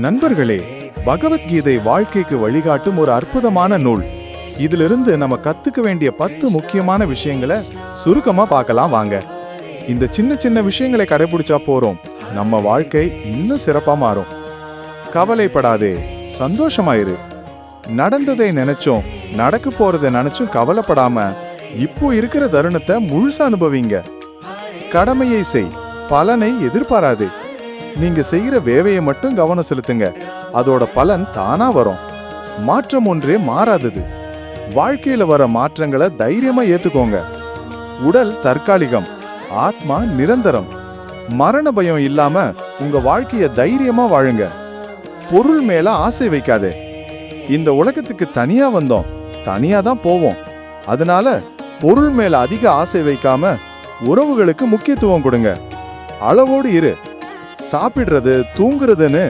நண்பர்களே, பகவத்கீதை வாழ்க்கைக்கு வழிகாட்டும் ஒரு அற்புதமான நூல். இதிலிருந்து நம்ம கத்துக்க வேண்டிய 10 முக்கியமான விஷயங்களை சுருக்கமா பார்க்கலாம் வாங்க. இந்த சின்ன சின்ன விஷயங்களை கடைபிடிச்சா போறோம், நம்ம வாழ்க்கை இன்னும் சிறப்பா மாறும். கவலைப்படாதே, சந்தோஷமாயிரு. நடந்ததை நினைச்சோம், நடக்க போறதை நினைச்சும் கவலைப்படாம இப்போ இருக்கிற தருணத்தை முழுசா அனுபவிங்க. கடமையை செய், பலனை எதிர்பாராதே. நீங்க செய்யற வேலையை மட்டும் கவனம் செலுத்துங்க, அதோட பலன் தானா வரும். மாற்றம் ஒன்றே மாறாதது. வாழ்க்கையில வர மாற்றங்களை தைரியமா ஏத்துக்கோங்க. உடல் தற்காலிகம், ஆத்மா நிரந்தரம். மரண பயம் இல்லாம உங்க வாழ்க்கைய தைரியமா வாழுங்க. பொருள் மேல ஆசை வைக்காதே. இந்த உலகத்துக்கு தனியா வந்தோம், தனியா தான் போவோம். அதனால பொருள் மேல அதிக ஆசை வைக்காம உறவுகளுக்கு முக்கியத்துவம் கொடுங்க. அளவோடு இரு. சாப்பிடுறது, தூங்குறதுன்னு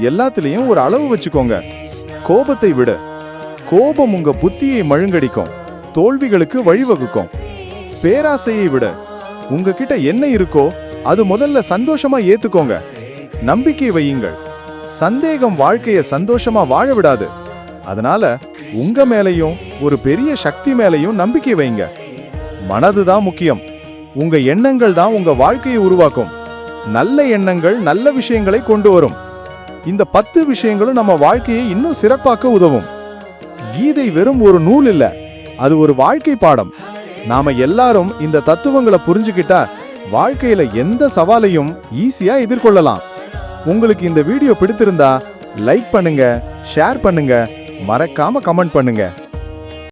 எல்லாத்துலயும் ஒரு அளவு வச்சுக்கோங்க. கோபத்தை விடு. கோபம் உங்க புத்தியை மழுங்கடிக்கும், தோல்விகளுக்கு வழிவகுக்கும். பேராசையை விட உங்ககிட்ட என்ன இருக்கோ அது முதல்ல சந்தோஷமா ஏத்துக்கோங்க. நம்பிக்கை வையுங்கள். சந்தேகம் வாழ்க்கைய சந்தோஷமா வாழ விடாது. அதனால உங்க மேலையும் ஒரு பெரிய சக்தி மேலையும் நம்பிக்கை வைங்க. மனதுதான் முக்கியம். உங்க எண்ணங்கள் தான் உங்க வாழ்க்கையை உருவாக்கும். நல்ல எண்ணங்கள் நல்ல விஷயங்களை கொண்டு வரும். இந்த 10 விஷயங்களும் நம்ம வாழ்க்கையை இன்னும் சிறப்பாக்க உதவும். கீதை வெறும் ஒரு நூல் இல்ல, அது ஒரு வாழ்க்கை பாடம். நாம எல்லாரும் இந்த தத்துவங்களை புரிஞ்சுக்கிட்டா வாழ்க்கையில எந்த சவாலையும் ஈஸியா எதிர்கொள்ளலாம். உங்களுக்கு இந்த வீடியோ பிடித்திருந்தா லைக் பண்ணுங்க, ஷேர் பண்ணுங்க, மறக்காம கமெண்ட் பண்ணுங்க.